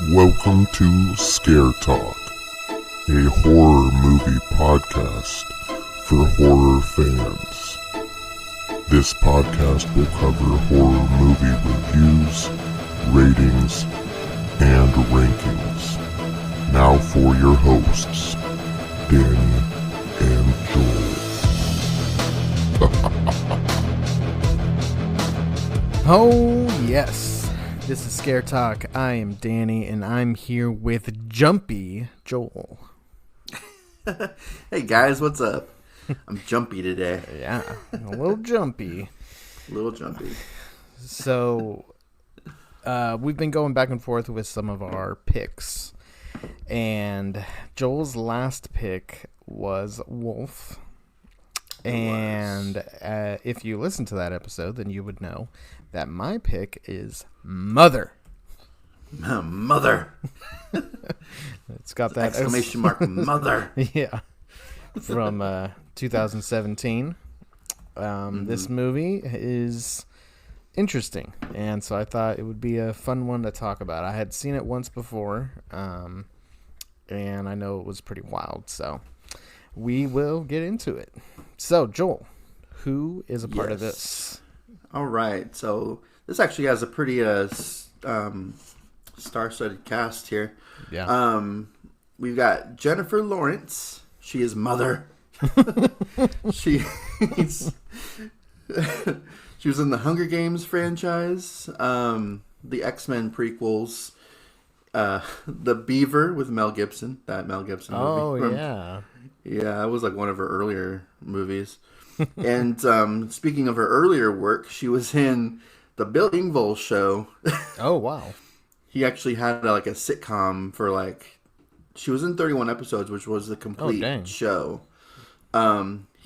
Welcome to Scare Talk, a horror movie podcast for horror fans. This podcast will cover horror movie reviews, ratings, and rankings. Now for your hosts, Danny and Joel. Oh, yes. This is Scare Talk. I am Danny, and I'm here with Jumpy Joel. Hey guys, what's up? I'm jumpy today. Yeah, a little jumpy. A little jumpy. So, we've been going back and forth with some of our picks. And Joel's last pick was Wolf. And if you listen to that episode, then you would know that my pick is Mother. Mother. It's got that exclamation mark, Mother. Yeah. From 2017. This movie is interesting. And so I thought it would be a fun one to talk about. I had seen it once before. And I know it was pretty wild. So we will get into it. So, Joel, who is a part of this? All right. So this actually has a pretty star-studded cast here. Yeah. We've got Jennifer Lawrence. She is Mother. She was in the Hunger Games franchise, the X-Men prequels, The Beaver with Mel Gibson. That Mel Gibson movie. Oh, yeah. Yeah, that was like one of her earlier movies. And speaking of her earlier work, she was in the Bill Engvall show. Oh, wow. He actually had like a sitcom for she was in 31 episodes, which was the complete show.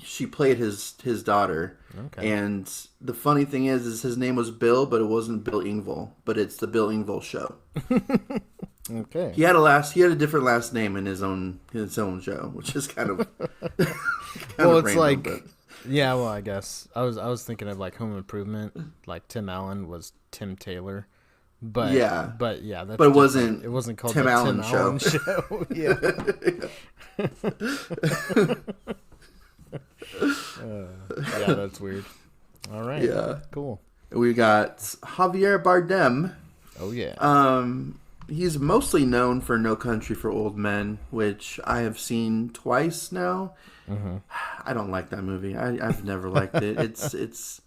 She played his daughter. Okay. And the funny thing is his name was Bill, but it wasn't Bill Engvall, but it's the Bill Engvall show. Okay. He had a different last name in his own show, which is kind of well, it's random, like yeah, well, I guess I was thinking of like Home Improvement, like Tim Allen was Tim Taylor. But yeah, that's it wasn't called Tim the Allen Tim show. Allen show. Yeah. Yeah, that's weird. All right. Yeah. Cool. We got Javier Bardem. Oh yeah. He's mostly known for No Country for Old Men, which I have seen twice now. Mm-hmm. I don't like that movie. I've never liked it. It's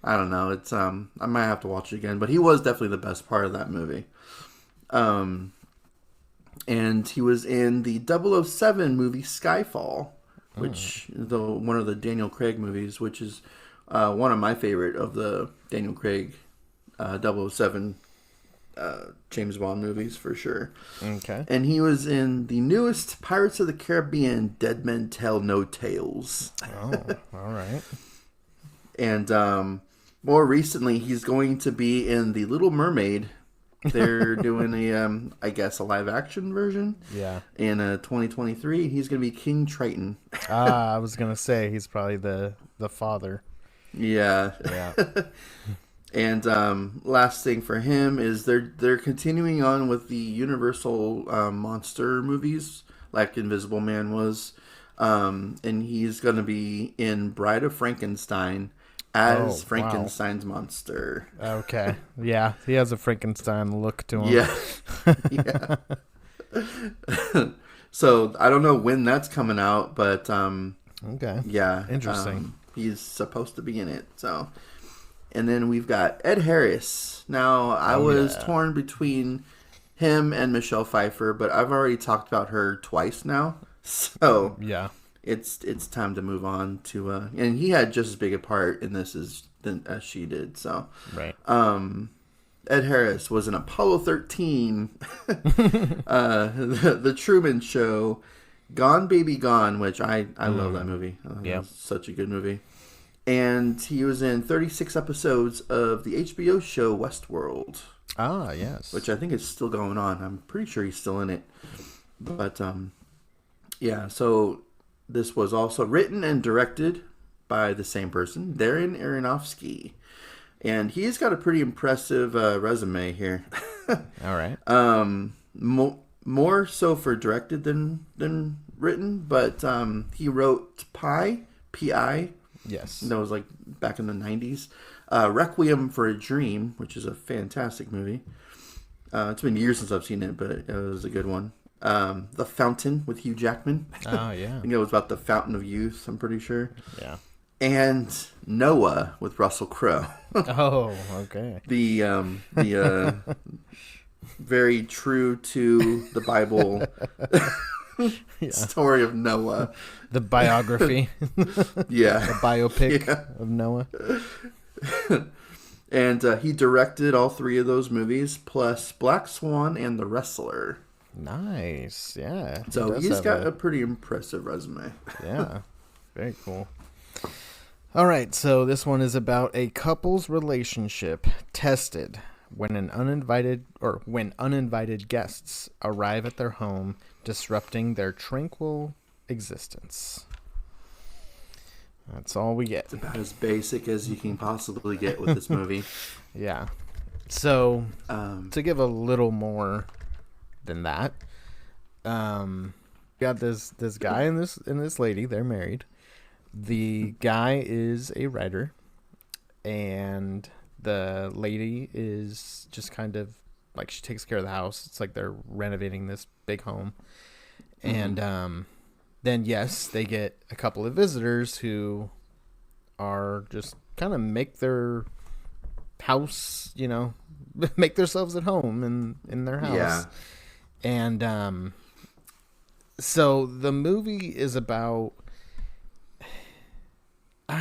I don't know. It's I might have to watch it again, but he was definitely the best part of that movie. And he was in the 007 movie Skyfall, which is one of the Daniel Craig movies, which is one of my favorite of the Daniel Craig 007 James Bond movies for sure. Okay. And he was in the newest Pirates of the Caribbean, Dead Men Tell No Tales. Oh, all right. And more recently, he's going to be in The Little Mermaid. They're doing I guess a live action version. Yeah. In 2023, he's going to be King Triton. I was going to say he's probably the father. Yeah. Yeah. And last thing for him is they're continuing on with the Universal monster movies, like Invisible Man was, and he's going to be in Bride of Frankenstein as Frankenstein's monster. Okay, yeah, he has a Frankenstein look to him. Yeah, yeah. So I don't know when that's coming out, but okay, yeah, interesting. He's supposed to be in it, so. And then we've got Ed Harris. Now, I was torn between him and Michelle Pfeiffer, but I've already talked about her twice now. So, yeah, it's time to move on to and he had just as big a part in this as she did. So, right. Ed Harris was in Apollo 13, the Truman Show, Gone Baby Gone, which I love that movie. Yeah, such a good movie. And he was in 36 episodes of the HBO show Westworld. Ah, yes. Which I think is still going on. I'm pretty sure he's still in it. But, yeah, so this was also written and directed by the same person, Darren Aronofsky. And he's got a pretty impressive resume here. All right. more so for directed than written, but he wrote Pi. Yes. That was like back in the 90s. Requiem for a Dream, which is a fantastic movie. It's been years since I've seen it, but it was a good one. The Fountain with Hugh Jackman. Oh, yeah. I think it was about the fountain of youth, I'm pretty sure. Yeah. And Noah with Russell Crowe. Oh, okay. The very true to the Bible story of Noah. The biography. Yeah. The biopic of Noah. And he directed all 3 of those movies, plus Black Swan and The Wrestler. Nice. Yeah. So he's got a pretty impressive resume. Yeah. Very cool. All right. So this one is about a couple's relationship tested when uninvited guests arrive at their home, disrupting their tranquil existence. That's all we get. It's about as basic as you can possibly get with this movie. Yeah. So, to give a little more than that, we got this guy and this lady. They're married. The guy is a writer, and the lady is just kind of like she takes care of the house. It's like they're renovating this big home, and then yes, they get a couple of visitors who are just kind of make their house, make themselves at home in their house. Yeah. And so the movie is about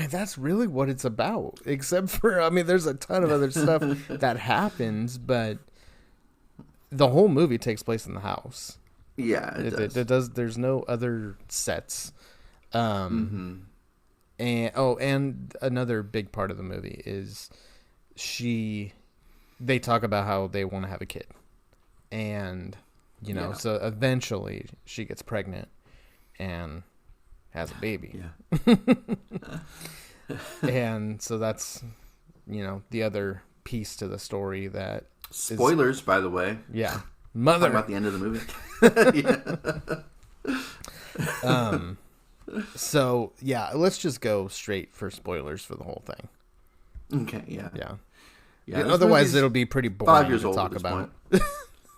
that's really what it's about, except for there's a ton of other stuff that happens, but the whole movie takes place in the house. Yeah, it does. There's no other sets. And another big part of the movie is they talk about how they want to have a kid, and so eventually she gets pregnant and has a baby. Yeah. And so that's the other piece to the story that spoilers, by the way. Yeah. Mother. Talking about the end of the movie. So yeah, let's just go straight for spoilers for the whole thing. Okay. Yeah. Yeah. Otherwise, it'll be pretty boring 5 years to old talk at this about. point.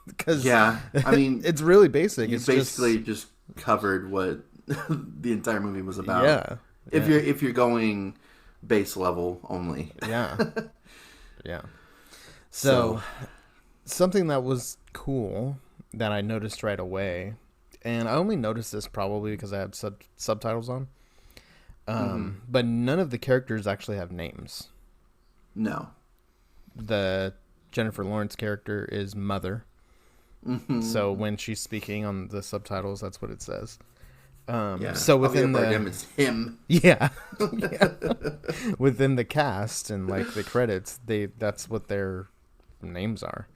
Because it's really basic. You basically just covered what the entire movie was about. Yeah. If you're going base level only. Yeah. Yeah. So something that was cool that I noticed right away, and I only noticed this probably because I had subtitles on, but none of the characters actually have names. No. The Jennifer Lawrence character is Mother. Mm-hmm. So when she's speaking on the subtitles, that's what it says. So within it's him. Yeah. Yeah. Within the cast and like the credits, that's what their names are.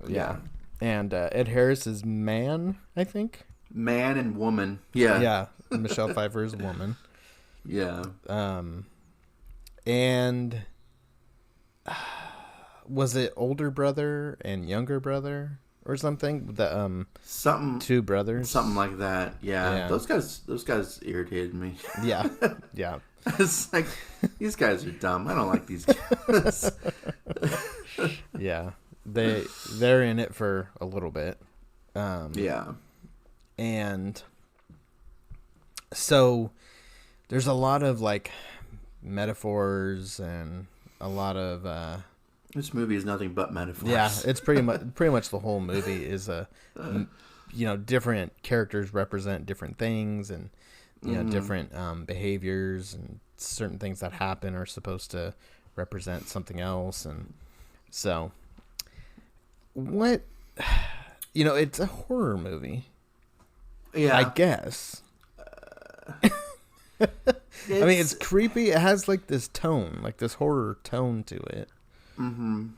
Yeah. And Ed Harris is Man, I think. Man and Woman. Yeah. Yeah. Michelle Pfeiffer is Woman. Yeah. And was it older brother and younger brother or something? Something. Two brothers. Something like that. Yeah. Those guys irritated me. Yeah. Yeah. It's like, these guys are dumb. I don't like these guys. Yeah. They're in it for a little bit. Yeah. And so there's a lot of like metaphors and a lot of this movie is nothing but metaphors. Yeah, it's pretty much the whole movie is different characters represent different things, and different behaviors, and certain things that happen are supposed to represent something else. And so it's a horror movie. Yeah, I guess. It's creepy. It has like this tone, like this horror tone to it. Mm-hmm.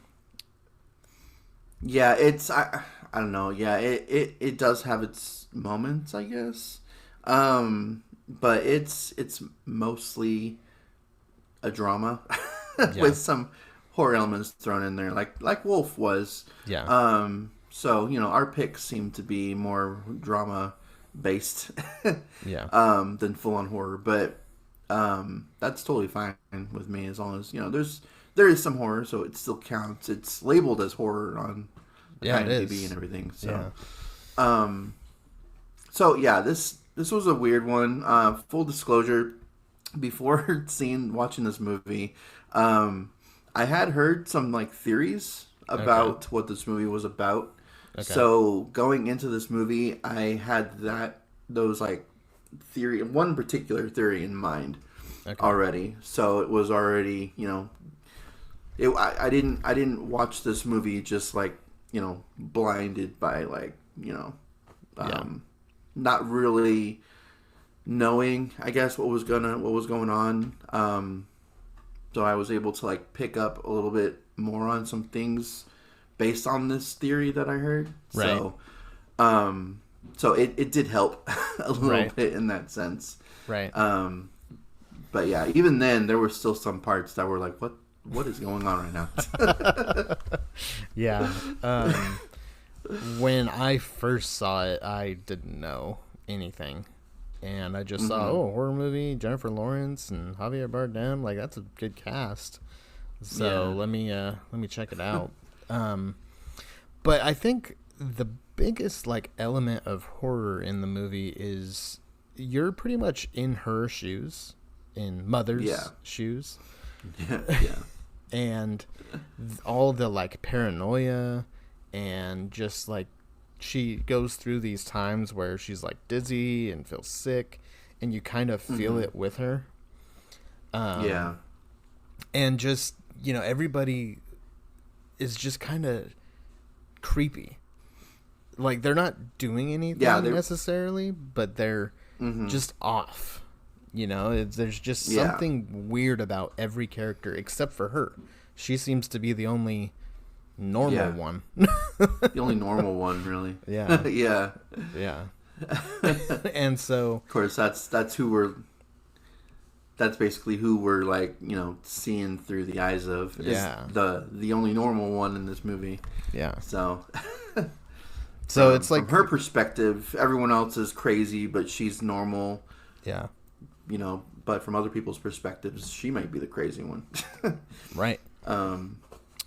Yeah, I don't know. Yeah, it does have its moments, I guess. But it's mostly a drama with some horror elements thrown in there, like Wolf was. Yeah. So, our picks seem to be more drama based than full on horror. But that's totally fine with me as long as, there is some horror, so it still counts. It's labeled as horror on IMDb and everything. So, this was a weird one. Full disclosure, before watching this movie, I had heard some like theories about what this movie was about. Okay. So going into this movie, I had those like one particular theory in mind already. So it was already, I didn't watch this movie just like, blinded by like, not really knowing, I guess, what was going on. So I was able to like pick up a little bit more on some things based on this theory that I heard. Right. So it did help a little bit in that sense. Right. But yeah, even then there were still some parts that were like, what is going on right now? Yeah. When I first saw it, I didn't know anything. And I just saw, horror movie, Jennifer Lawrence and Javier Bardem. Like, that's a good cast. So let me check it out. But I think the biggest like element of horror in the movie is you're pretty much in her shoes, in Mother's shoes. Yeah. And all the like paranoia and just like she goes through these times where she's like dizzy and feels sick, and you kind of feel it with her. And just, everybody is just kind of creepy. Like, they're not doing anything necessarily, but they're just off. There's just something weird about every character except for her. She seems to be the only normal one. The only normal one, really. Yeah. Yeah. And so, of course, that's basically who we're like, seeing through the eyes of. Is the only normal one in this movie. Yeah. So it's like from her perspective, everyone else is crazy, but she's normal. Yeah. But from other people's perspectives, she might be the crazy one. Right.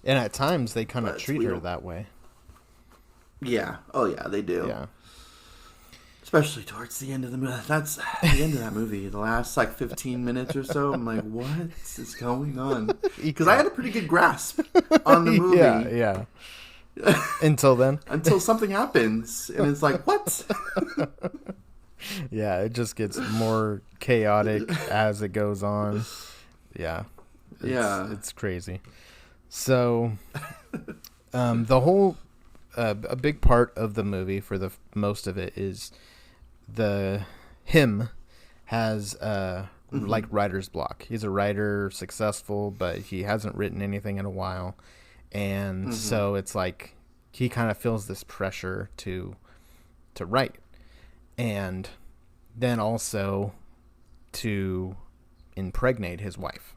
And at times they kind of treat her that way. Yeah. Oh yeah, they do. Yeah. Especially towards the end of the movie. That's the end of that movie. The last like 15 minutes or so. I'm like, what is going on? Because I had a pretty good grasp on the movie. Yeah. Until then. Until something happens, and it's like, what? Yeah, it just gets more chaotic as it goes on. Yeah. It's crazy. So, the whole, a big part of the movie for the most of it is him has like writer's block. He's a writer, successful, but he hasn't written anything in a while, and so it's like he kind of feels this pressure to write, and then also to impregnate his wife.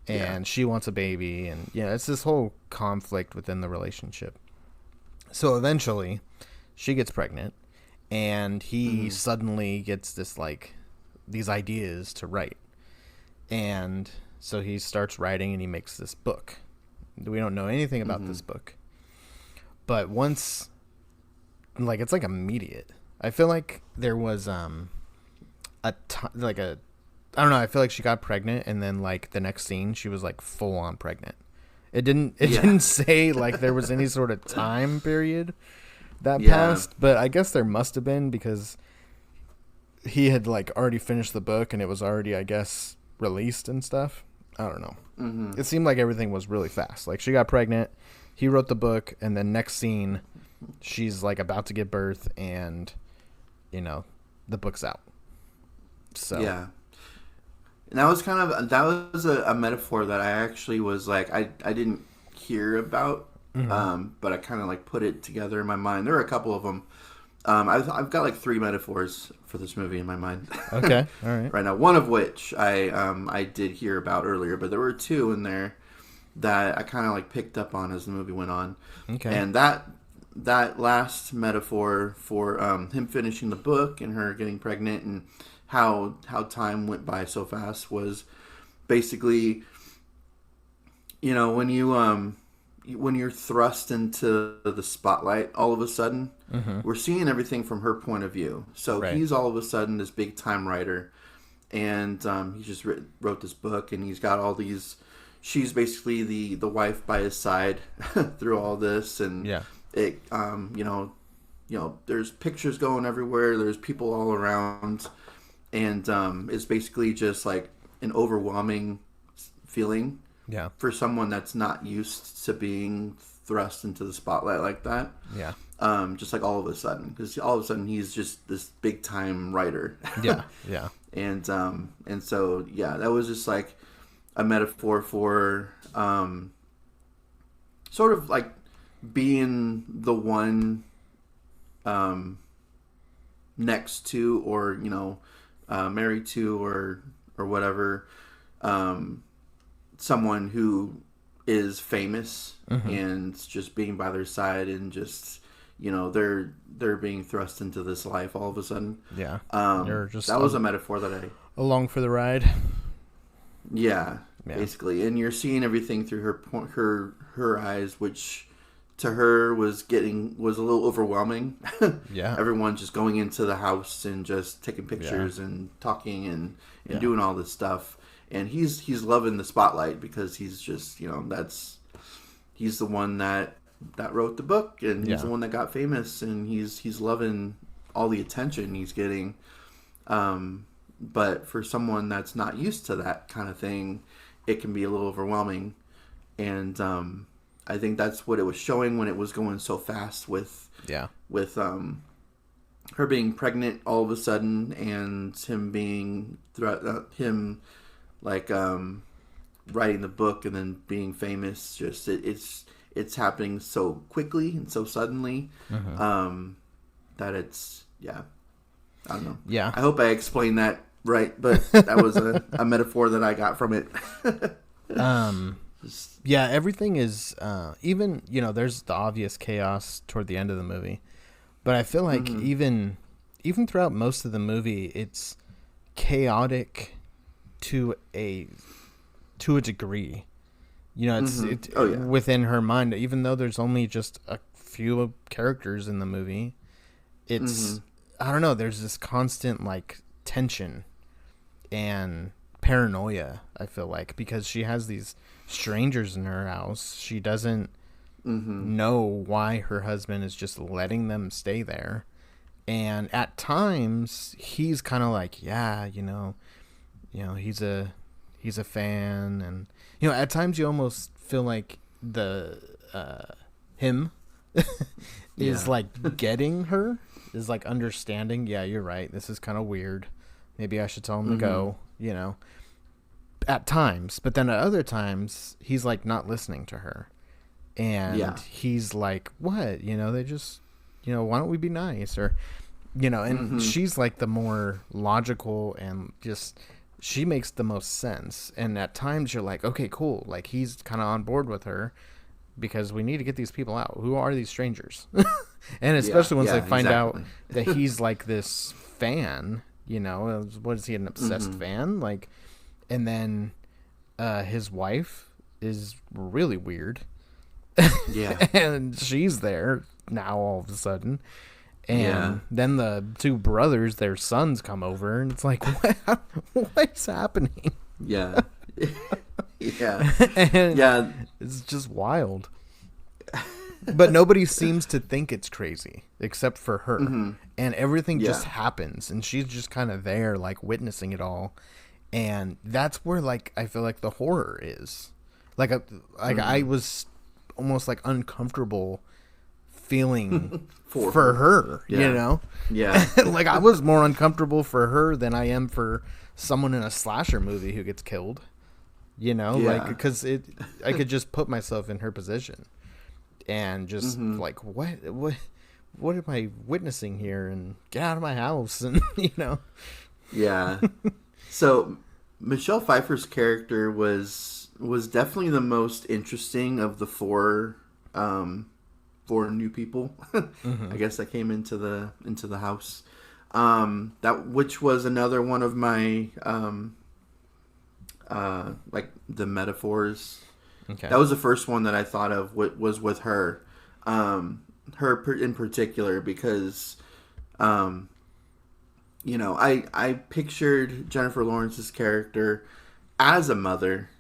And she wants a baby, and it's this whole conflict within the relationship. So eventually, she gets pregnant, and he suddenly gets these ideas to write. And so he starts writing, and he makes this book. We don't know anything about this book. But once, it's like immediate. I feel like there was I don't know, I feel like she got pregnant, and then like the next scene she was like full on pregnant. It didn't say like there was any sort of time period that passed, but I guess there must have been, because he had like already finished the book and it was already, I guess, released and stuff. I don't know. It seemed like everything was really fast. Like, she got pregnant, he wrote the book, and then next scene she's like about to give birth, and the book's out. So yeah. And that was a metaphor that I actually was like, I didn't hear about, but I kind of like put it together in my mind. There were a couple of them. I've got like 3 metaphors for this movie in my mind. Okay, all right. Right now, one of which I did hear about earlier, but there were 2 in there that I kind of like picked up on as the movie went on. Okay. And that that last metaphor for him finishing the book and her getting pregnant and how time went by so fast was basically, when you're thrust into the spotlight all of a sudden, we're seeing everything from her point of view. So he's all of a sudden this big time writer, and he just wrote this book, and he's got all these. She's basically the wife by his side through all this, and it there's pictures going everywhere. There's people all around, and it's basically just like an overwhelming feeling. Yeah. For someone that's not used to being thrust into the spotlight like that. Yeah. Just like all of a sudden, because all of a sudden he's just this big time writer. Yeah. Yeah. And so that was just like a metaphor for sort of like being the one next to, or married to, or whatever, someone who is famous and just being by their side, and just they're being thrust into this life all of a sudden. Yeah. That was a metaphor that I along for the ride. Yeah, basically, and you're seeing everything through her eyes, which to her was a little overwhelming. Yeah, everyone just going into the house and just taking pictures and talking and doing all this stuff, and he's loving the spotlight because he's just he's the one that wrote the book, and he's the one that got famous, and he's loving all the attention he's getting. But for someone that's not used to that kind of thing, it can be a little overwhelming. And I think that's what it was showing when it was going so fast with her being pregnant all of a sudden, and him being writing the book and then being famous. Just it's happening so quickly and so suddenly that it's I don't know. Yeah, I hope I explained that right, but that was a metaphor that I got from it. Everything is even there's the obvious chaos toward the end of the movie, but I feel like even throughout most of the movie, it's chaotic to a degree. It's within her mind, even though there's only just a few characters in the movie. It's I don't know. There's this constant tension and paranoia, I feel like, because she has these strangers in her house. She doesn't know why her husband is just letting them stay there. And at times he's kind of like, he's a fan, and at times you almost feel like the him is getting her, is understanding, you're right, this is kind of weird, maybe I should tell him to go, at times. But then at other times he's not listening to her, and he's like, what, they just, why don't we be nice, or and she's the more logical, and just she makes the most sense. And at times you're like, okay, cool, he's kind of on board with her, because we need to get these people out. Who are these strangers? And especially once they find out that he's this fan, what is he, an obsessed fan? And then his wife is really weird. Yeah. And she's there now all of a sudden. And then the two brothers, their sons, come over, and it's what's happening? Yeah. And it's just wild. But nobody seems to think it's crazy except for her. And everything just happens, and she's just kind of there, witnessing it all. And that's where I feel like the horror is. I was almost uncomfortable feeling for her, Yeah. I was more uncomfortable for her than I am for someone in a slasher movie who gets killed. Because I could just put myself in her position and just what am I witnessing here, and get out of my house, and So Michelle Pfeiffer's character was definitely the most interesting of the four 4 new people. I guess that came into the house. Which was another one of my like the metaphors. Okay. That was the first one that I thought of. Was with her, in particular, because I pictured Jennifer Lawrence's character as a mother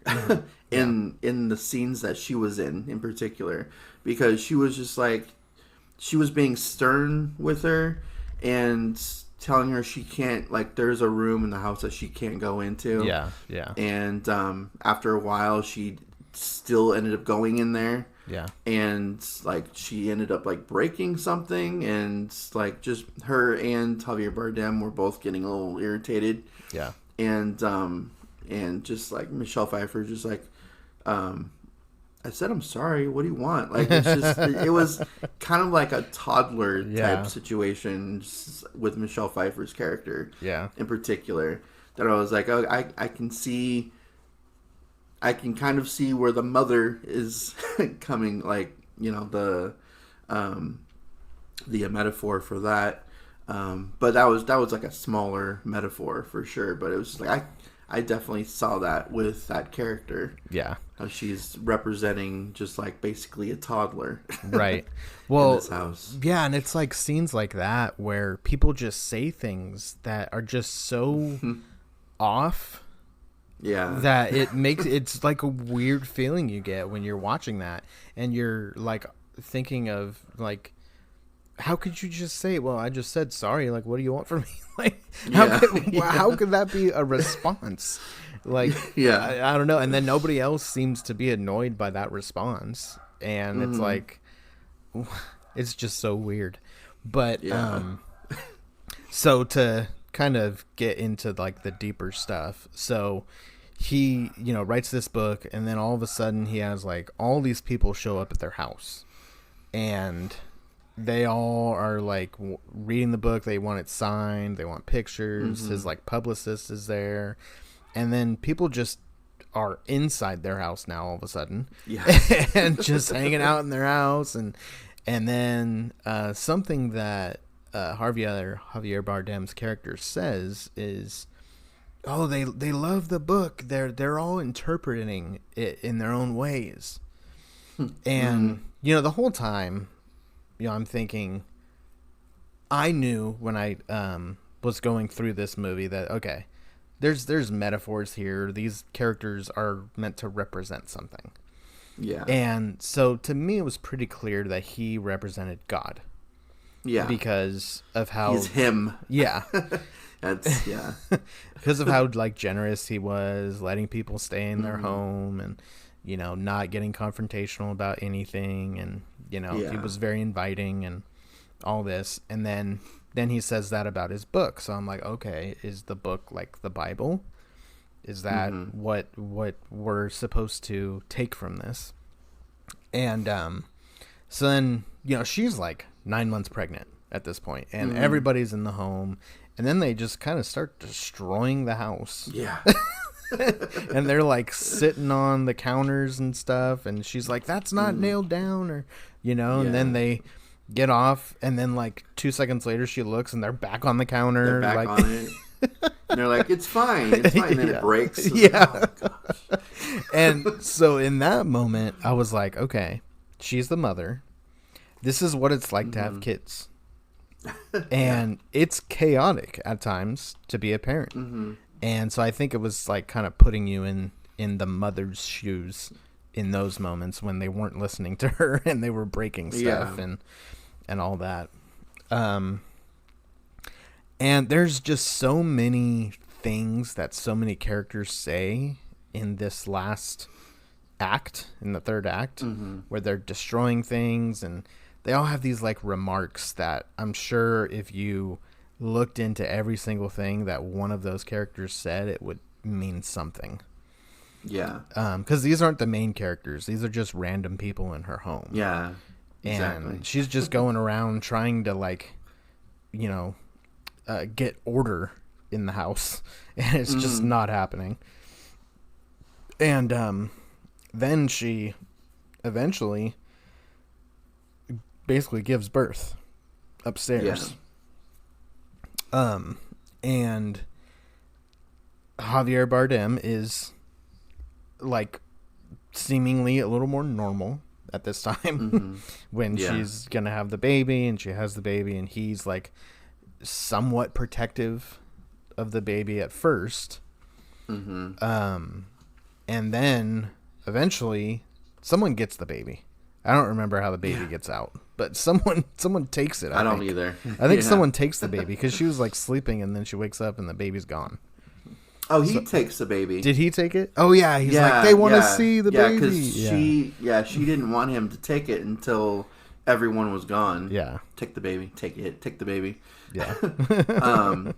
in the scenes that she was in particular, because she was just like, she was being stern with her and telling her she can't, like, there's a room in the house that she can't go into. Yeah. And after a while, she still ended up going in there. Yeah. And, like, she ended up, like, breaking something. And, like, just her and Javier Bardem were both getting a little irritated. Yeah. And just, like, Michelle Pfeiffer just, like, I said, I'm sorry. What do you want? Like, it's just, it was kind of like a toddler type situation with Michelle Pfeiffer's character. Yeah. In particular, that I was like, oh, I can kind of see where the mother is coming, like, the metaphor for that. But that was like a smaller metaphor for sure. But it was just like, I definitely saw that with that character. Yeah. How she's representing just like basically a toddler. Right. Well, in this house. Yeah, and it's like scenes like that where people just say things that are just so off. Yeah. That it's like a weird feeling you get when you're watching that, and you're like thinking of like, how could you just say, well, I just said sorry, like, what do you want from me? Like, how could that be a response? Like, I don't know. And then nobody else seems to be annoyed by that response. And it's like, it's just so weird. But, so to kind of get into like the deeper stuff. So he, writes this book, and then all of a sudden he has like all these people show up at their house, and they all are like reading the book. They want it signed. They want pictures. His like publicist is there. And then people just are inside their house now all of a sudden. Yeah. And just hanging out in their house. And then something that Javier Bardem's character says is, oh, they love the book. They're all interpreting it in their own ways. And, the whole time, I'm thinking, I knew when I was going through this movie that, okay, there's metaphors here. These characters are meant to represent something. Yeah. And so to me, it was pretty clear that he represented God. Yeah. Because of how... He's him. Yeah. That's, yeah. Because of how, like, generous he was, letting people stay in their home, and, not getting confrontational about anything, and, he was very inviting and all this. And then he says that about his book. So I'm like, okay, is the book like the Bible? Is that what we're supposed to take from this? And so then, she's like 9 months pregnant at this point, and everybody's in the home, and then they just kind of start destroying the house. Yeah. And they're like sitting on the counters and stuff, and she's like, that's not nailed down, or and then they get off, and then like 2 seconds later she looks, and they're back on the counter. They're back like... on it. And they're like, it's fine. And then it breaks. Yeah. Oh, gosh. And so in that moment, I was like, okay, she's the mother. This is what it's like to have kids. And it's chaotic at times to be a parent. And so I think it was like kind of putting you in the mother's shoes in those moments when they weren't listening to her and they were breaking stuff and all that. And there's just so many things that so many characters say in this last act, in the third act, where they're destroying things, and they all have these like remarks that I'm sure if you looked into every single thing that one of those characters said, it would mean something. Yeah. Because these aren't the main characters. These are just random people in her home. Yeah, exactly. And she's just going around trying to like, get order in the house. And it's just not happening. And then she eventually basically gives birth upstairs. And Javier Bardem is like seemingly a little more normal at this time when she's gonna have the baby, and she has the baby, and he's like somewhat protective of the baby at first. And then eventually someone gets the baby. I don't remember how the baby gets out, but someone takes it. I don't either. I think someone takes the baby because she was like sleeping, and then she wakes up and the baby's gone. Oh, he takes the baby. Did he take it? Oh yeah, he's like, they want to see the baby. Because she didn't want him to take it until everyone was gone. Yeah, take the baby, take the baby. Yeah.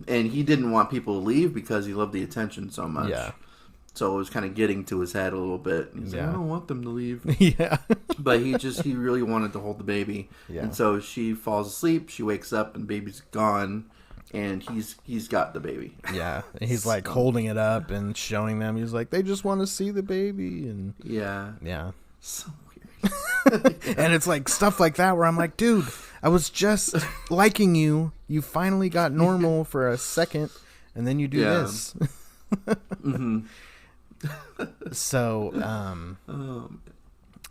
And he didn't want people to leave because he loved the attention so much. Yeah. So it was kind of getting to his head a little bit. He's like, I don't want them to leave. Yeah. But he really wanted to hold the baby. Yeah. And so she falls asleep, she wakes up, and baby's gone, and he's got the baby. Yeah. And he's like holding it up and showing them. He's like, they just want to see the baby. And yeah. So weird. And it's like stuff like that where I'm like, dude, I was just liking you. You finally got normal for a second, and then you do this. So,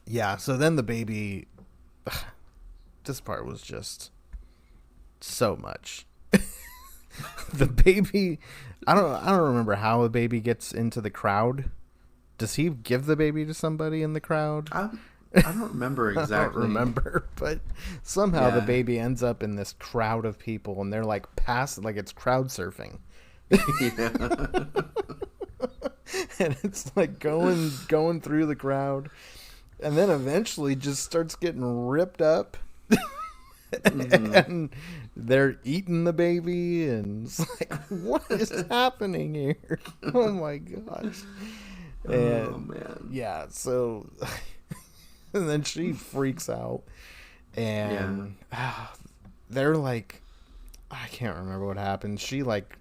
yeah, so then the baby, this part was just so much. The baby, I don't remember how the baby gets into the crowd. Does he give the baby to somebody in the crowd? I don't remember exactly. I don't remember, but somehow the baby ends up in this crowd of people, and they're like like it's crowd surfing. And it's like going through the crowd, and then eventually just starts getting ripped up. And they're eating the baby, and it's like, what is happening here? Oh my gosh. And, oh man. Yeah, so and then she freaks out, and they're like, I can't remember what happened. She like,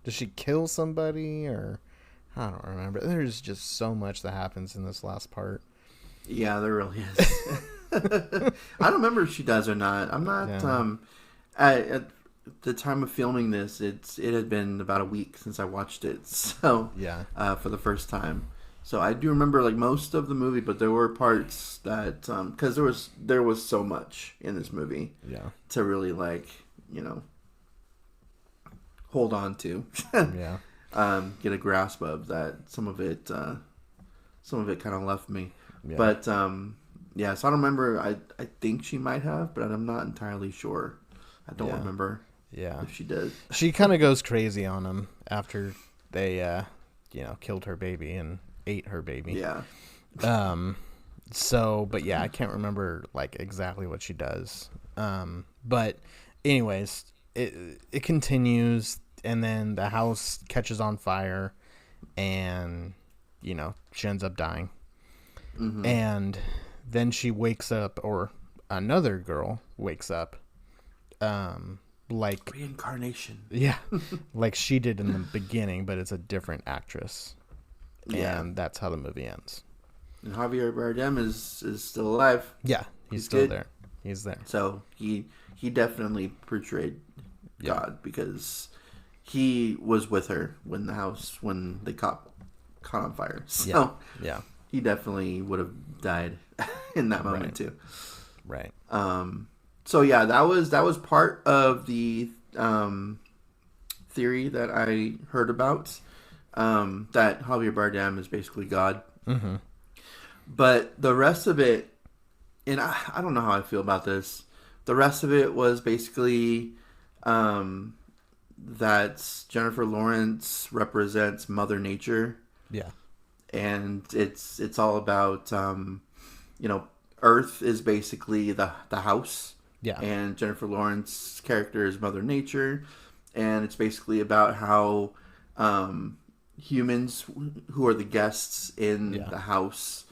does she kill somebody, or I don't remember. There's just so much that happens in this last part. Yeah, there really is. I don't remember if she does or not. I'm not. At the time of filming this, it had been about a week since I watched it. So for the first time. So I do remember like most of the movie, but there were parts that because there was so much in this movie. Yeah. To really like hold on to. Yeah. Get a grasp of that. Some of it kind of left me. Yeah. But so I don't remember. I think she might have, but I'm not entirely sure. I don't remember. Yeah, if she did. She kind of goes crazy on him after they killed her baby and ate her baby. Yeah. But yeah, I can't remember like exactly what she does. But anyways, it continues. And then the house catches on fire, and, she ends up dying. Mm-hmm. And then she wakes up, or another girl wakes up, like... reincarnation. Yeah, like she did in the beginning, but it's a different actress. Yeah. And that's how the movie ends. And Javier Bardem is still alive. Yeah, he's still good. There. He's there. So he definitely portrayed God, because... he was with her when they caught on fire. So he definitely would have died in that moment too. Right. So yeah, that was part of the theory that I heard about, that Javier Bardem is basically God. Mm-hmm. But the rest of it, and I don't know how I feel about this. The rest of it was basically that Jennifer Lawrence represents Mother Nature. Yeah. And it's all about, Earth is basically the house. Yeah. And Jennifer Lawrence's character is Mother Nature. And it's basically about how humans who are the guests in the house,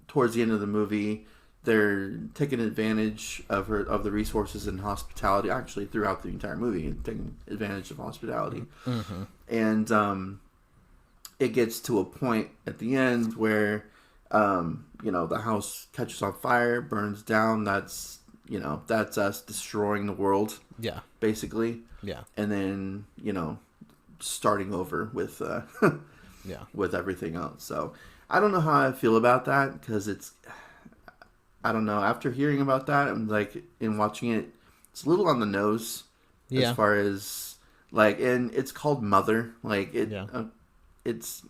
towards the end of the movie, they're taking advantage of the resources and hospitality, actually throughout the entire movie, taking advantage of hospitality. Mm-hmm. And it gets to a point at the end where the house catches on fire, burns down. That's us destroying the world. Yeah. Basically. Yeah. And then, starting over with Yeah. with everything else. So I don't know how I feel about that because I don't know. After hearing about that and like in watching it, it's a little on the nose Yeah. as far as like, and it's called Mother. Like it's,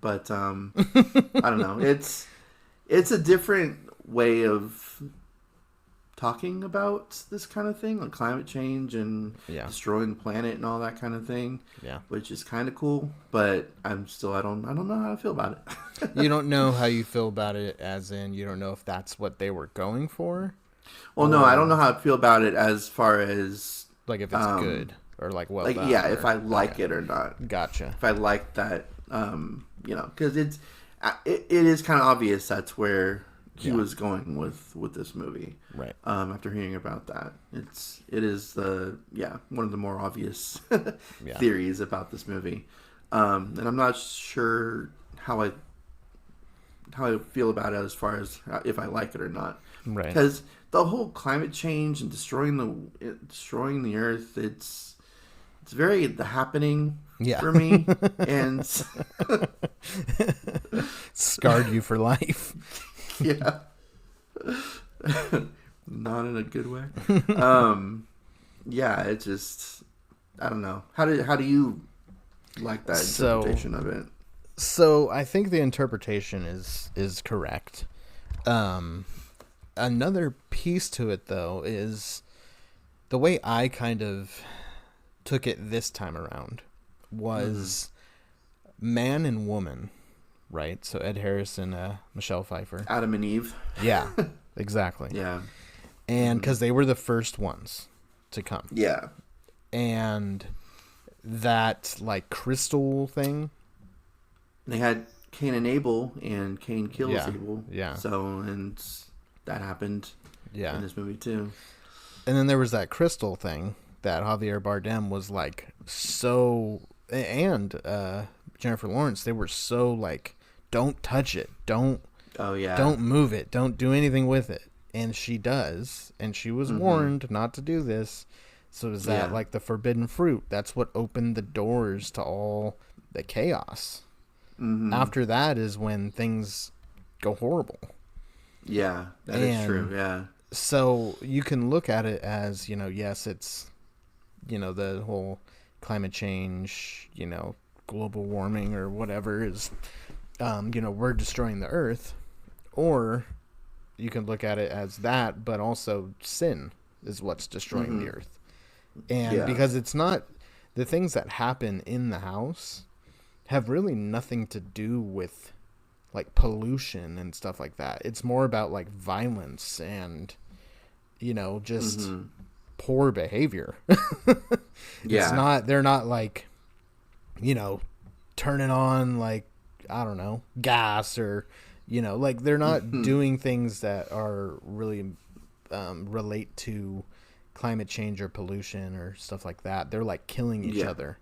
but I don't know. It's a different way of talking about this kind of thing, like climate change and destroying the planet and all that kind of thing. Yeah. Which is kind of cool, but I don't know how I feel about it. You don't know how you feel about it, as in you don't know if that's what they were going for. Well, no, I don't know how I feel about it as far as like if it's good or like well like done. yeah, if I like it or not. Gotcha. If I like that, because it is kind of obvious that's where he was going with this movie, right? After hearing about that, it is one of the more obvious Yeah. theories about this movie, and I'm not sure how I feel about it as far as if I like it or not, Right? Because the whole climate change and destroying the earth, it's very the happening for me, and scarred you for life. Yeah. Not in a good way. Yeah, it just I don't know. How do you like that interpretation of it? So I think the interpretation is correct. Another piece to it though is the way I kind of took it this time around was man and woman. Right, so Ed Harris and Michelle Pfeiffer. Adam and Eve. Yeah, exactly. Yeah. And because they were the first ones to come. Yeah. And that, like, crystal thing. They had Cain and Abel, and Cain kills Abel. Yeah. So, and that happened in this movie, too. And then there was that crystal thing that Javier Bardem was, like, so... And Jennifer Lawrence, they were so, like... Don't touch it. Don't move it. Don't do anything with it. And she does. And she was warned not to do this. So is that like the forbidden fruit? That's what opened the doors to all the chaos. After that is when things go horrible. Yeah, that is true. Yeah. So you can look at it as, yes, it's, the whole climate change, global warming or whatever is... we're destroying the earth, or you can look at it as that, but also sin is what's destroying the earth. And because it's not the things that happen in the house have really nothing to do with like pollution and stuff like that. It's more about like violence and, just poor behavior. They're not like, turning on like, I don't know, gas or, like they're not doing things that are really relate to climate change or pollution or stuff like that. They're like killing each other.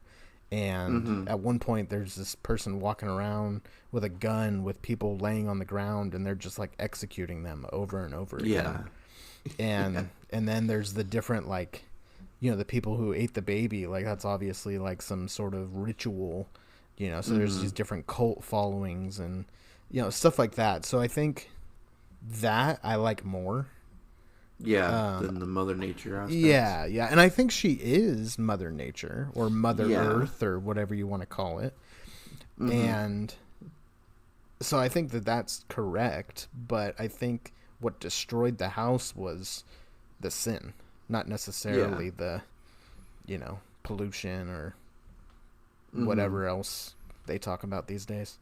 And at one point there's this person walking around with a gun with people laying on the ground and they're just like executing them over and over again. And then there's the different like, the people who ate the baby, like that's obviously like some sort of ritual. So there's these different cult followings and, stuff like that. So I think that I like more. Yeah, than the Mother Nature aspect. Yeah. And I think she is Mother Nature or Mother Earth or whatever you want to call it. And so I think that that's correct. But I think what destroyed the house was the sin, not necessarily the, pollution or... whatever else they talk about these days.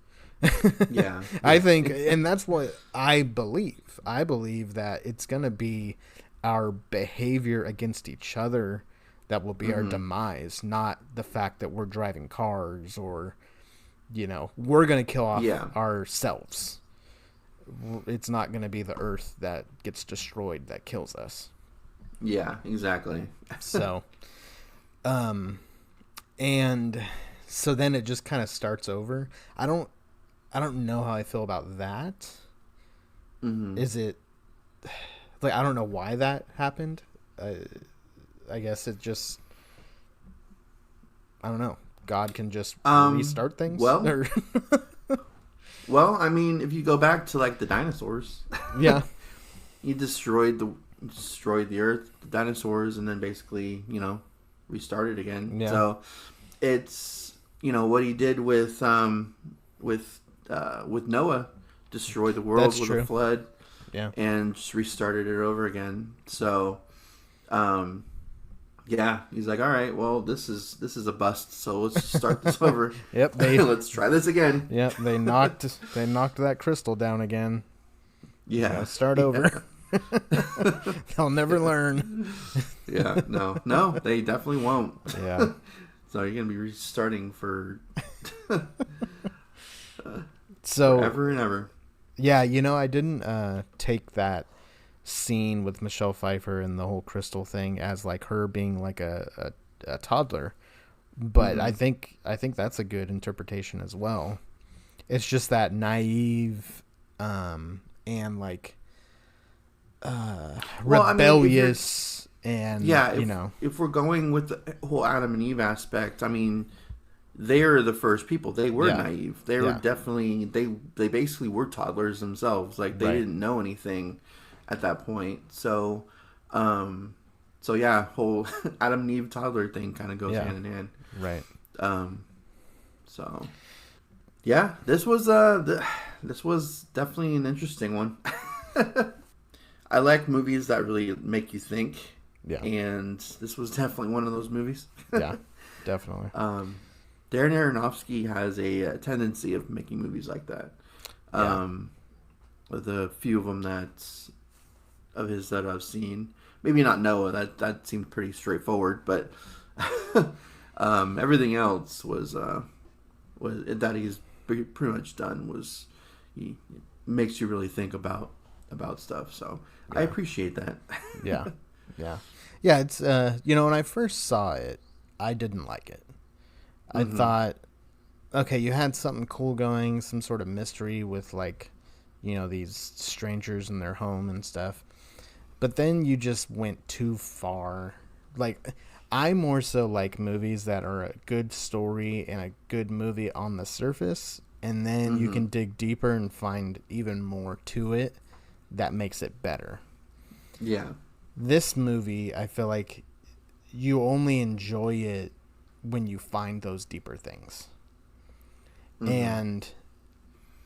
I think, and that's what I believe. I believe that it's going to be our behavior against each other that will be our demise, not the fact that we're driving cars or, we're going to kill off ourselves. It's not going to be the earth that gets destroyed that kills us. Yeah, exactly. So, and so then it just kind of starts over. I don't know how I feel about that. is it like, I don't know why that happened. I guess it just, I don't know. God can just restart things. Well, I mean, if you go back to like the dinosaurs, yeah, he destroyed the earth, the dinosaurs, and then basically, restarted again. Yeah. So it's, what he did with Noah, destroyed the world That's with true. a flood. Yeah. And just restarted it over again. So, yeah, he's like, all right, well, this is a bust. So let's just start this over. Yep. Let's try this again. Yep. They knocked that crystal down again. Yeah. Gotta start over. They'll never learn. Yeah. No, they definitely won't. Yeah. So you're gonna be restarting for So forever and ever. yeah, I didn't take that scene with Michelle Pfeiffer and the whole crystal thing as like her being like a toddler, but I think that's a good interpretation as well. It's just that naive and like rebellious, if we're going with the whole Adam and Eve aspect, I mean, they are the first people. They were naive. They were definitely they basically were toddlers themselves. Like they didn't know anything at that point. So, whole Adam and Eve toddler thing kind of goes hand in hand. Right. So, yeah, this was definitely an interesting one. I like movies that really make you think. Yeah. And this was definitely one of those movies. Yeah, definitely. Darren Aronofsky has a tendency of making movies like that. With a few of them of his that I've seen. Maybe not Noah. That seemed pretty straightforward, but everything else was that he's pretty much done was he makes you really think about stuff. So I appreciate that. Yeah. It's when I first saw it, I didn't like it. I thought, okay, you had something cool going, some sort of mystery with like, these strangers in their home and stuff. But then you just went too far. Like, I more so like movies that are a good story and a good movie on the surface, and then you can dig deeper and find even more to it that makes it better. Yeah. This movie, I feel like you only enjoy it when you find those deeper things. And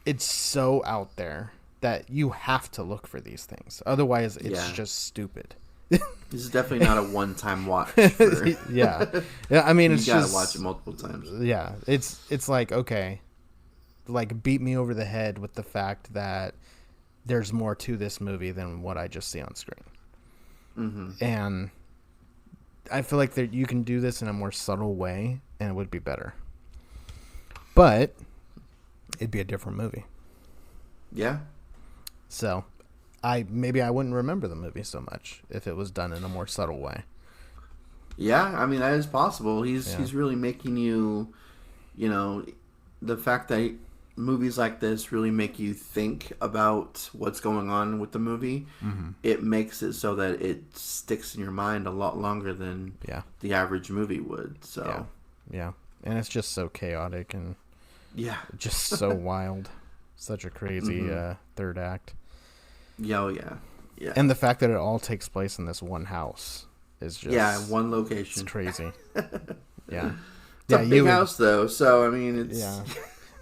it's so out there that you have to look for these things. Otherwise, it's just stupid. This is definitely not a one-time watch. Yeah. I mean, it's you gotta just watch it multiple times. Yeah, it's like, okay, like beat me over the head with the fact that there's more to this movie than what I just see on screen. And I feel like that you can do this in a more subtle way, and it would be better. But it'd be a different movie. Yeah. So, I wouldn't remember the movie so much if it was done in a more subtle way. Yeah, I mean that is possible. He's really making you, the fact that movies like this really make you think about what's going on with the movie. It makes it so that it sticks in your mind a lot longer than the average movie would. So yeah, and it's just so chaotic and just so wild. Such a crazy third act. Yeah. And the fact that it all takes place in this one house is just one location. It's crazy. Yeah, it's a big house though. So I mean, it's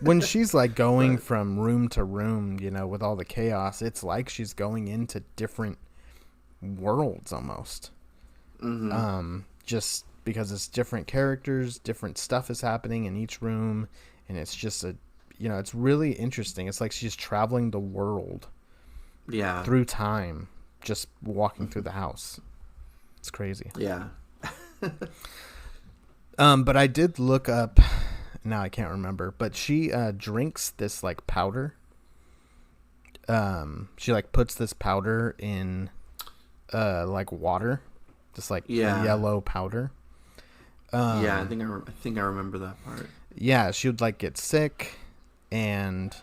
when she's like going from room to room, with all the chaos, it's like she's going into different worlds almost. Just because it's different characters, different stuff is happening in each room, and it's just it's really interesting. It's like she's traveling the world. Yeah. Through time, just walking through the house. It's crazy. Yeah. But I did look up. Now I can't remember, but she drinks this like powder. She like puts this powder in like water, just like yellow powder. I think I remember that part. Yeah, she would like get sick and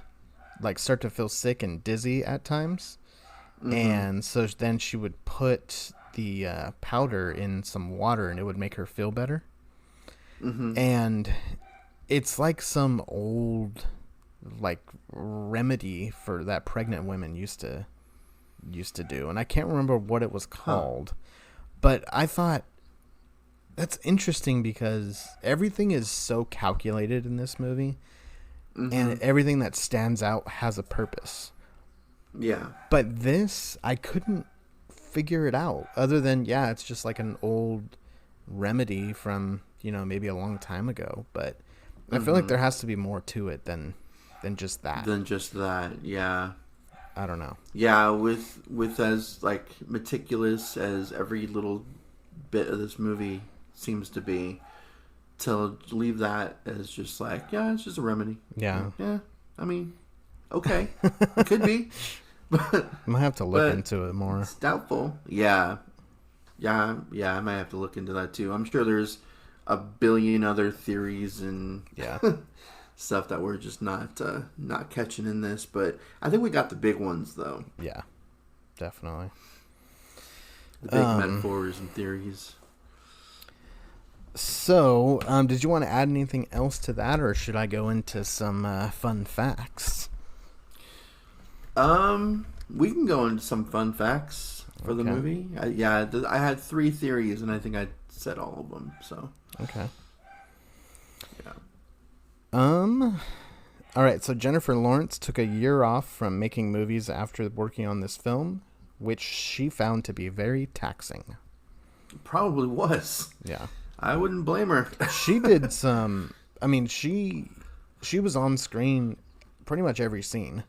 like start to feel sick and dizzy at times. And so then she would put the powder in some water, and it would make her feel better. And it's like some old like remedy for that pregnant women used to do, and I can't remember what it was called. But I thought that's interesting because everything is so calculated in this movie, and everything that stands out has a purpose. Yeah. But this, I couldn't figure it out other than, it's just like an old remedy from, maybe a long time ago. But I feel like there has to be more to it than just that. Yeah. I don't know. Yeah, with as like meticulous as every little bit of this movie seems to be, to leave that as just like, it's just a remedy. Yeah. Yeah. I mean, okay. It could be. But I might have to look into it more. It's doubtful. Yeah. I might have to look into that too. I'm sure there's a billion other theories and stuff that we're just not catching in this, but I think we got the big ones though. Yeah, definitely. The big metaphors and theories. So, did you want to add anything else to that, or should I go into some fun facts? We can go into some fun facts for the movie. I had 3 theories, and I think I said all of them. So okay. Yeah. All right. So Jennifer Lawrence took a year off from making movies after working on this film, which she found to be very taxing. Probably was. Yeah. I wouldn't blame her. She did some. I mean, she was on screen pretty much every scene.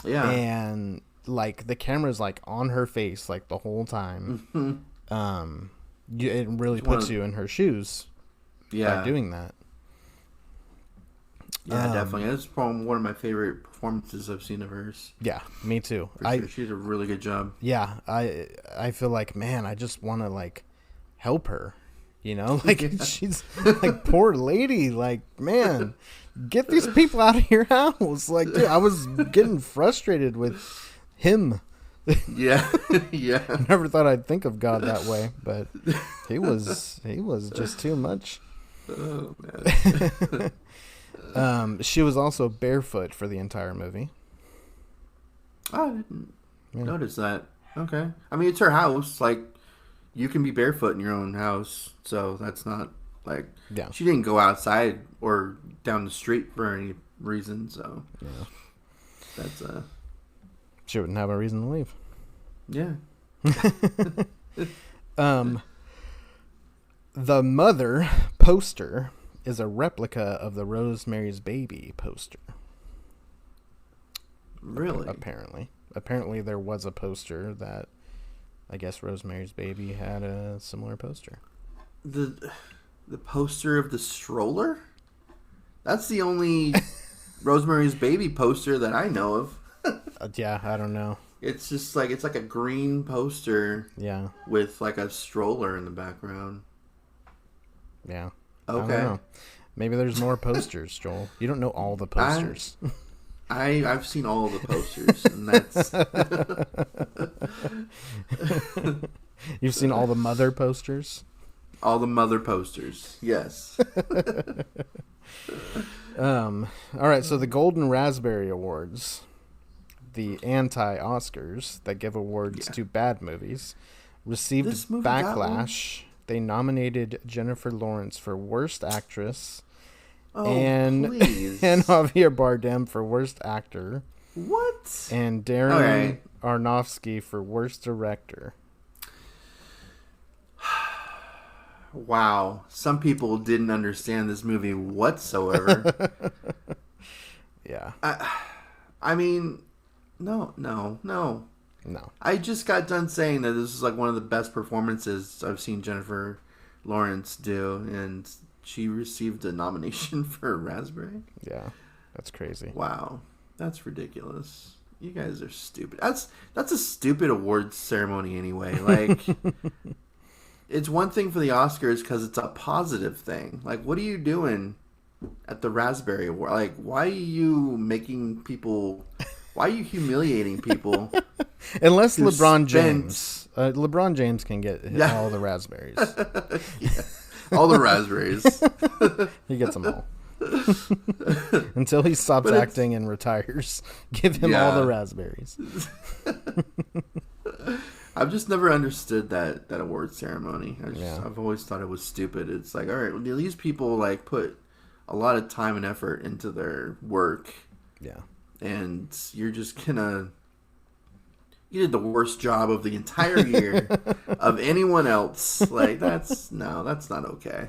Yeah. And like the camera's like on her face like the whole time. It really puts you in her shoes. By doing that. Yeah, definitely. That's probably one of my favorite performances I've seen of hers. Yeah, me too. Sure. She did a really good job. Yeah, I feel like, man, I just want to like help her. Like she's like, poor lady. Like, man, get these people out of your house. Like, dude, I was getting frustrated with him. Yeah. Never thought I'd think of God that way, but he was just too much. Oh man. She was also barefoot for the entire movie. I didn't notice that. Okay. I mean, it's her house. Like, you can be barefoot in your own house, so that's not like she didn't go outside or down the street for any reason. So that's she wouldn't have a reason to leave. Yeah. The Mother poster is a replica of the Rosemary's Baby poster. Really? Apparently there was a poster that I guess Rosemary's Baby had a similar poster. The poster of the stroller? That's the only Rosemary's Baby poster that I know of. I don't know. It's just like it's like a green poster. Yeah. With like a stroller in the background. Yeah. Okay. I don't know. Maybe there's more posters, Joel. You don't know all the posters. I've seen all of the posters, and that's. You've seen all the Mother posters? All the Mother posters, yes. All right, so the Golden Raspberry Awards, the anti-Oscars that give awards to bad movies, received backlash. They nominated Jennifer Lawrence for Worst Actress. And Javier Bardem for Worst Actor. What? And Darren Aronofsky for Worst Director. Wow. Some people didn't understand this movie whatsoever. Yeah. I mean, no. I just got done saying that this is like one of the best performances I've seen Jennifer Lawrence do, and she received a nomination for Raspberry. Yeah, that's crazy. Wow, that's ridiculous. You guys are stupid. That's a stupid awards ceremony anyway. Like, it's one thing for the Oscars because it's a positive thing. Like, what are you doing at the Raspberry Award? Like, why are you making people Why are you humiliating people? Unless who LeBron spent- James. LeBron James can get all the raspberries. Yeah. All the raspberries. He gets them all. Until he stops But it's- acting and retires. Give him all Yeah. the raspberries. I've just never understood that award ceremony. Yeah. I've always thought it was stupid. It's like, all right, well, these people like put a lot of time and effort into their work, Yeah. and you're just gonna. You did the worst job of the entire year of anyone else. Like that's not okay.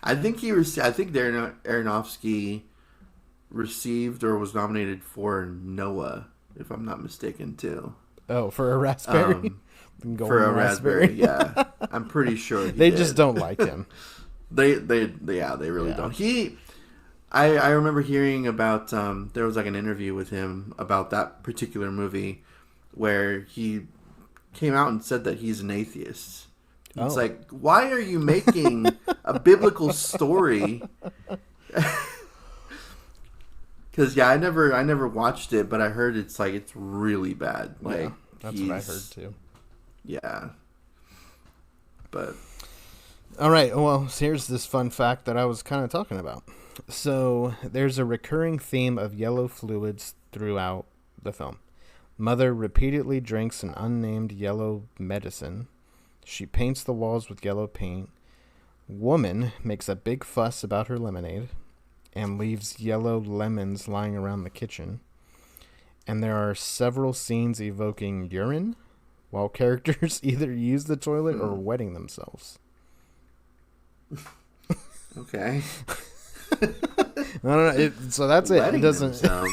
I think Darren Aronofsky received or was nominated for Noah, if I'm not mistaken, too. Oh, for a raspberry? Golden For a raspberry, yeah. I'm pretty sure They did. just don't like him. They really don't. I remember hearing about there was like an interview with him about that particular movie where he came out and said that he's an atheist. It's like, why are you making a biblical story? Because I never watched it, but I heard it's really bad. Like Yeah, that's what I heard too. Yeah, but All right. Well, here's this fun fact that I was kind of talking about. So there's a recurring theme of yellow fluids throughout the film. Mother repeatedly drinks an unnamed yellow medicine. She paints the walls with yellow paint. Woman makes a big fuss about her lemonade and leaves yellow lemons lying around the kitchen. And there are several scenes evoking urine while characters either use the toilet or wetting themselves. okay. I don't know. So that's it. It Letting doesn't. themselves.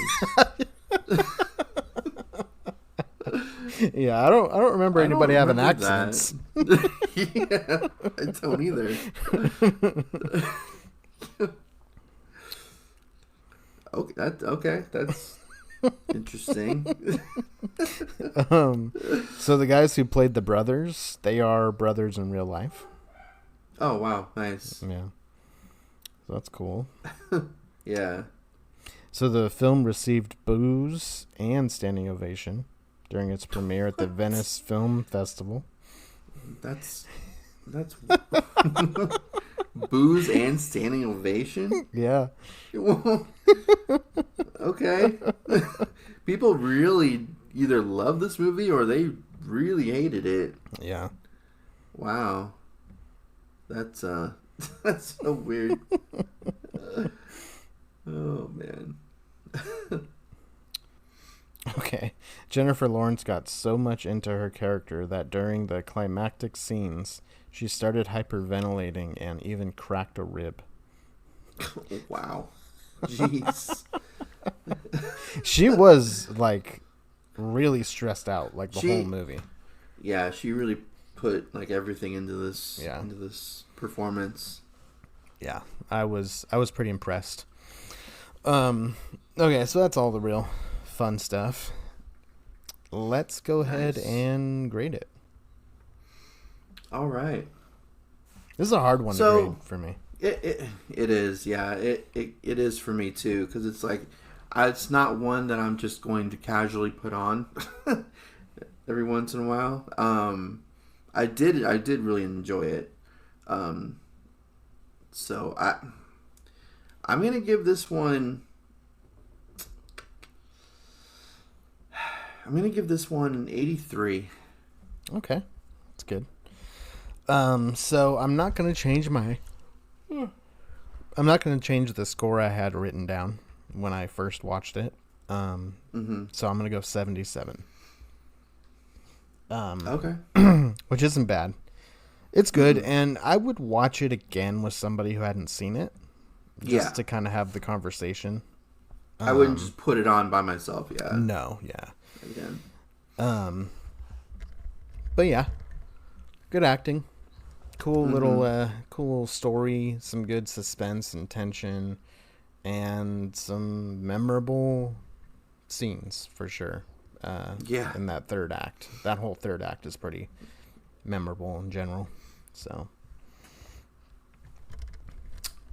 Yeah, I don't remember I don't anybody having remember accents. Yeah, I don't either. Okay, that's interesting. So the guys who played the brothers, they are brothers in real life. Oh wow, nice. Yeah, so that's cool. Yeah. So the film received boos and standing ovation during its premiere at the Venice Film Festival. That's booze and standing ovation. Yeah. Okay. People really either love this movie or they really hated it. Yeah. Wow. That's that's so weird. Oh man. Okay. Jennifer Lawrence got so much into her character that during the climactic scenes, she started hyperventilating and even cracked a rib. Wow. Jeez. She was like really stressed out like the whole movie. Yeah, she really put like everything into this Yeah. into this performance. Yeah, I was pretty impressed. Okay, so that's all the real fun stuff. Let's go ahead and grade it. All right. This is a hard one to grade for me. It is, yeah. It is for me too, because it's like it's not one that I'm just going to casually put on every once in a while. I did really enjoy it. So I'm gonna give this one. I'm gonna give this one an 83. Okay, that's good. So I'm not gonna change I'm not gonna change the score I had written down when I first watched it. So I'm gonna go 77. Okay. Which isn't bad. It's good, and I would watch it again with somebody who hadn't seen it, just to kind of have the conversation. I wouldn't just put it on by myself. Yeah. No, yeah. Again. But yeah, good acting, cool little story, some good suspense and tension, and some memorable scenes for sure. In that third act, that whole third act is pretty memorable in general. So,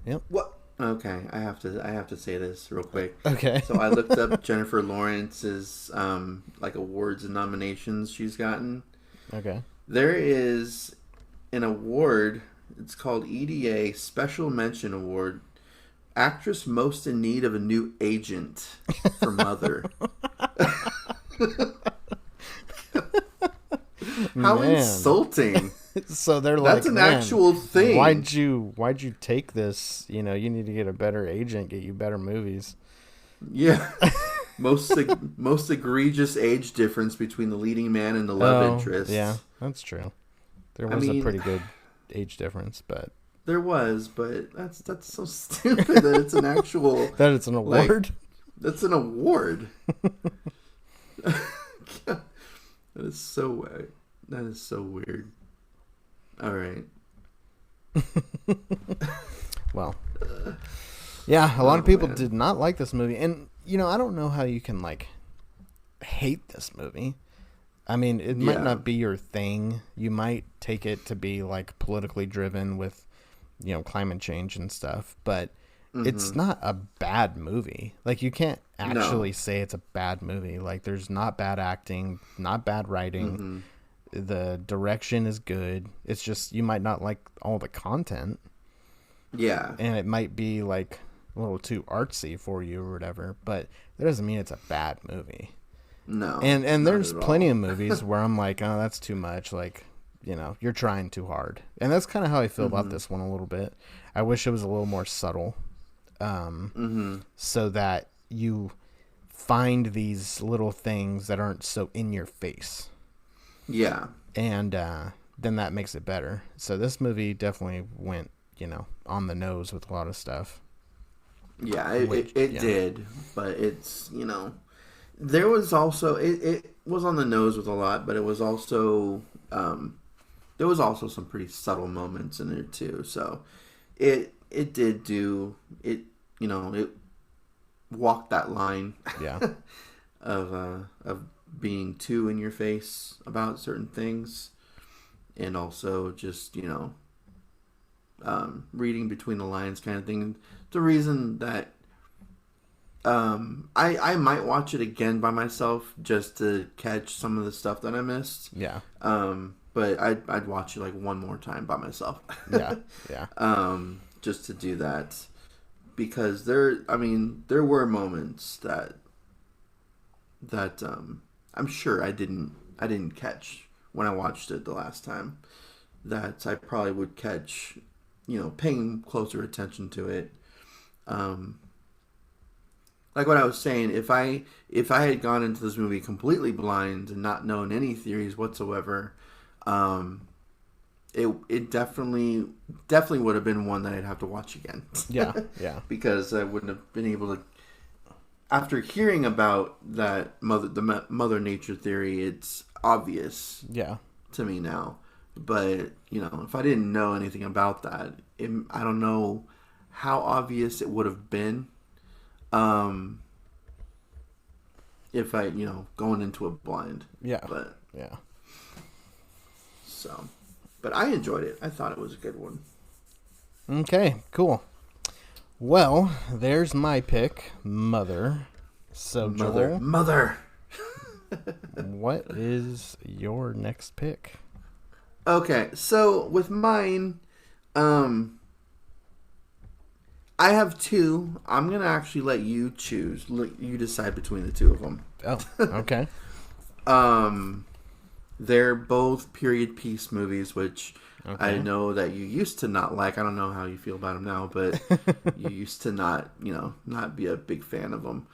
yep. Okay, I have to say this real quick. Okay. So I looked up Jennifer Lawrence's like awards and nominations she's gotten. Okay. There is an award. It's called EDA Special Mention Award. Actress most in need of a new agent for Mother. How Man. insulting! So they're That's an man, actual thing. Why'd you take this? You know, you need to get a better agent, get you better movies. Yeah. Most egregious age difference between the leading man and the love interest. Yeah, that's true. There was a pretty good age difference, but there was, but that's so stupid that it's an actual that it's an award. That's an award. That is so weird. All right. Well, yeah, a lot of people did not like this movie, and I don't know how you can like hate this movie. I mean, it might not be your thing. You might take it to be like politically driven with, climate change and stuff, but it's not a bad movie. Like, you can't actually say it's a bad movie. Like, there's not bad acting, not bad writing. The direction is good. It's just you might not like all the content. Yeah. And it might be like a little too artsy for you or whatever, but that doesn't mean it's a bad movie. No. And there's plenty of movies where I'm like, oh, that's too much. Like, you're trying too hard. And that's kind of how I feel about this one a little bit. I wish it was a little more subtle. So that you find these little things that aren't so in your face. Yeah. And then that makes it better. So this movie definitely went, on the nose with a lot of stuff. Yeah, it did. But it's, there was also, it was on the nose with a lot, but it was also, there was also some pretty subtle moments in there too. So it did do, it walked that line. Yeah. of being too in your face about certain things, and also just reading between the lines kind of thing. The reason that I might watch it again by myself just to catch some of the stuff that I missed. Yeah. But I'd watch it like one more time by myself. Yeah. Just to do that, because there were moments that I'm sure I didn't catch when I watched it the last time, that I probably would catch, paying closer attention to it. Like what I was saying, if I had gone into this movie completely blind and not known any theories whatsoever, it definitely would have been one that I'd have to watch again. Yeah. Because I wouldn't have been able to. After hearing about the Mother Nature theory, it's obvious. Yeah. To me now, but if I didn't know anything about that, I don't know how obvious it would have been. If I, going into it blind. Yeah. But yeah. So, but I enjoyed it. I thought it was a good one. Okay, cool. Well, there's my pick, Mother. So, Joel, Mother. What is your next pick? Okay, so with mine, I have two. I'm gonna actually let you choose. You decide between the two of them. Oh, okay. They're both period piece movies, which I know that you used to not like. I don't know how you feel about them now, but you used to not be a big fan of them.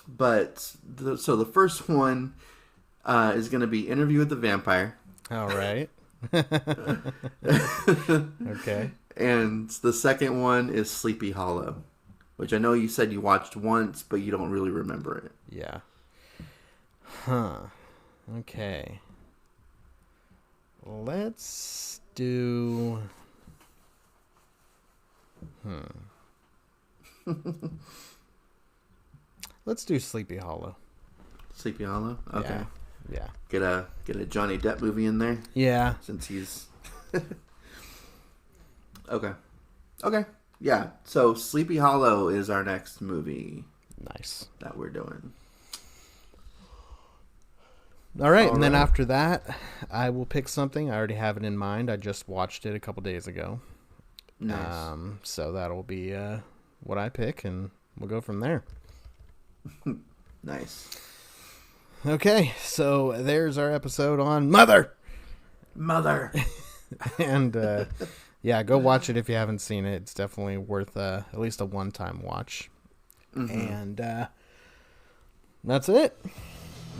But so the first one is going to be Interview with the Vampire. All right. Okay. And the second one is Sleepy Hollow, which I know you said you watched once, but you don't really remember it. Yeah. Huh. Okay. Let's do... Let's do Sleepy Hollow. Sleepy Hollow? Okay. Yeah. Get a Johnny Depp movie in there? Yeah. Since he's... Okay. Okay. Yeah. So Sleepy Hollow is our next movie. Nice. That we're doing. All right, and then after that, I will pick something. I already have it in mind. I just watched it a couple days ago. Nice. So that'll be what I pick, and we'll go from there. Nice. Okay, so there's our episode on Mother. And yeah, go watch it if you haven't seen it. It's definitely worth at least a one-time watch. And that's it.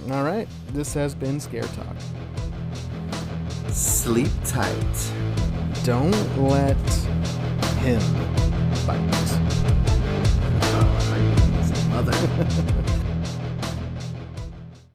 All right, this has been Scare Talk. Sleep tight. Don't let him bite. Mother.